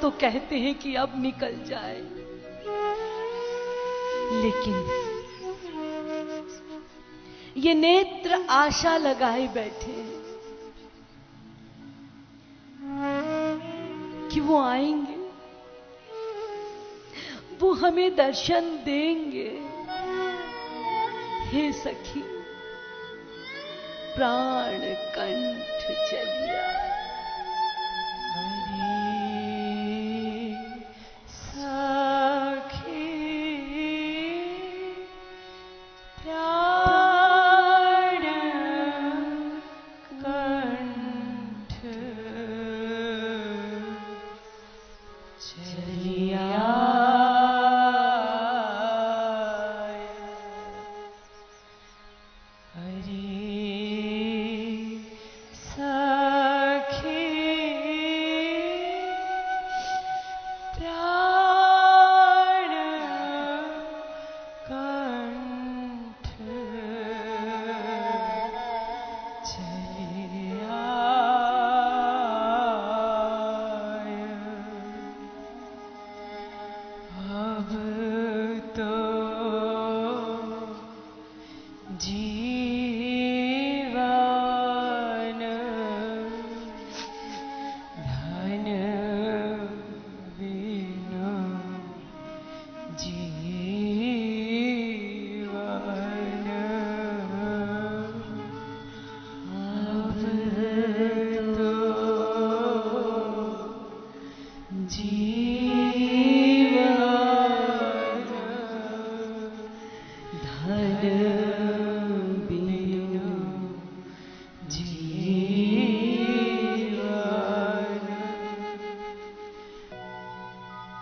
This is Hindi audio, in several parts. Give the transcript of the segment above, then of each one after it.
तो कहते हैं कि अब निकल जाए, लेकिन ये नेत्र आशा लगाए बैठे हैं कि वो आएंगे, वो हमें दर्शन देंगे। हे सखी, प्राण कंठ चलिया।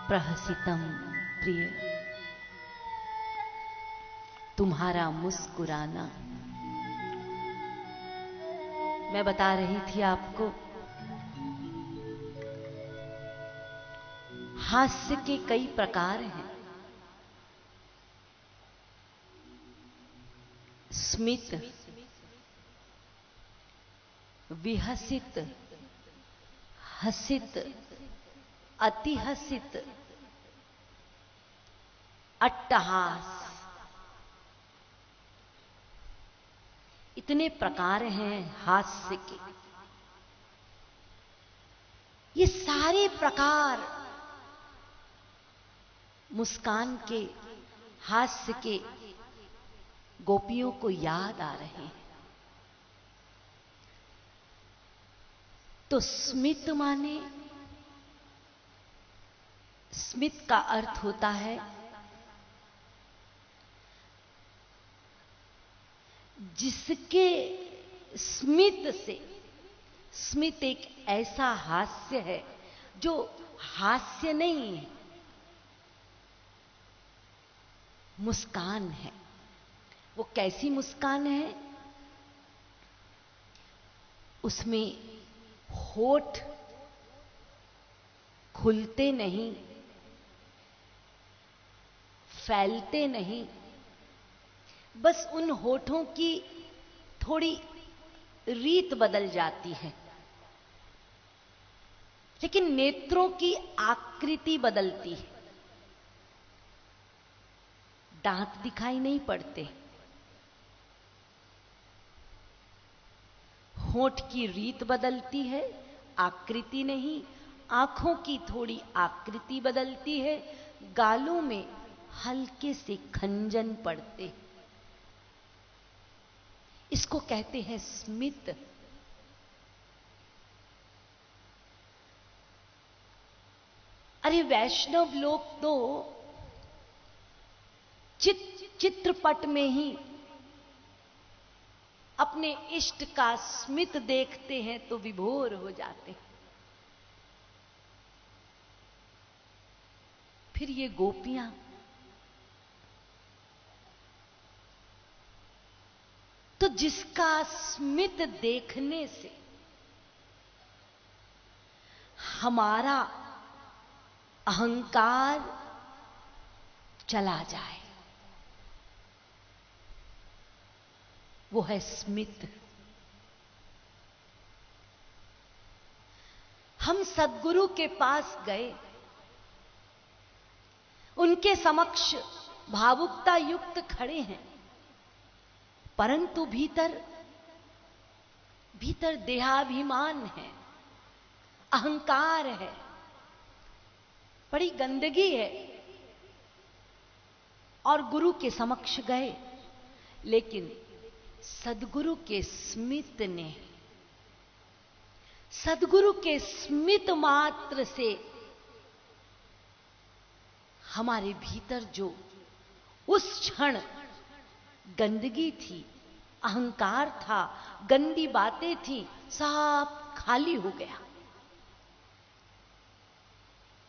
प्रहसितम प्रिय, तुम्हारा मुस्कुराना। मैं बता रही थी आपको, हास्य के कई प्रकार हैं। स्मित, विहसित, हसित, अतिहसित, अट्टहास, इतने प्रकार हैं हास्य के। ये सारे प्रकार मुस्कान के, हास्य के गोपियों को याद आ रहे हैं। तो स्मित माने, स्मित का अर्थ होता है जिसके स्मित से, स्मित एक ऐसा हास्य है जो हास्य नहीं है, मुस्कान है। वो कैसी मुस्कान है? उसमें होठ खुलते नहीं, फैलते नहीं, बस उन होठों की थोड़ी रीत बदल जाती है, लेकिन नेत्रों की आकृति बदलती है। दांत दिखाई नहीं पड़ते, होठ की रीत बदलती है, आकृति नहीं। आंखों की थोड़ी आकृति बदलती है, गालों में हल्के से खंजन पड़ते। इसको कहते हैं स्मित। अरे वैष्णव लोग तो चित्रपट में ही अपने इष्ट का स्मित देखते हैं तो विभोर हो जाते हैं। फिर ये गोपियां तो जिसका स्मित देखने से हमारा अहंकार चला जाए, वो है स्मित। हम सद्गुरु के पास गए, उनके समक्ष भावुकता युक्त खड़े हैं, परंतु भीतर भीतर देहाभिमान है, अहंकार है, बड़ी गंदगी है। और गुरु के समक्ष गए, लेकिन सद्गुरु के स्मित ने, सद्गुरु के स्मित मात्र से हमारे भीतर जो उस क्षण गंदगी थी, अहंकार था, गंदी बातें थी, सब खाली हो गया।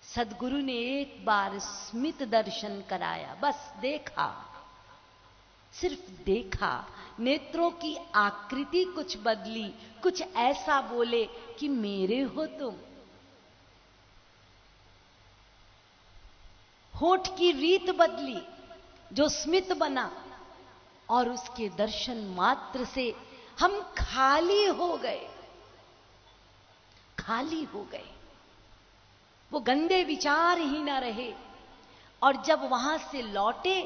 सद्गुरु ने एक बार स्मित दर्शन कराया, बस देखा, सिर्फ देखा, नेत्रों की आकृति कुछ बदली, कुछ ऐसा बोले कि मेरे हो तुम। होठ की रीत बदली, जो स्मित बना, और उसके दर्शन मात्र से हम खाली हो गए, खाली हो गए। वो गंदे विचार ही ना रहे। और जब वहां से लौटे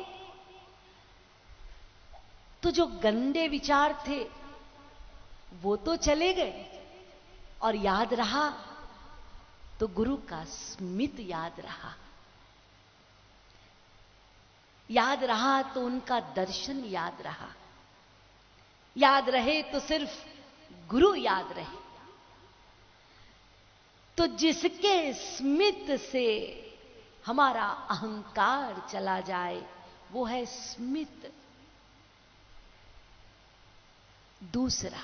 तो जो गंदे विचार थे वो तो चले गए, और याद रहा तो गुरु का स्मित याद रहा, याद रहा तो उनका दर्शन याद रहा, याद रहे तो सिर्फ गुरु याद रहे। तो जिसके स्मित से हमारा अहंकार चला जाए वो है स्मित। दूसरा,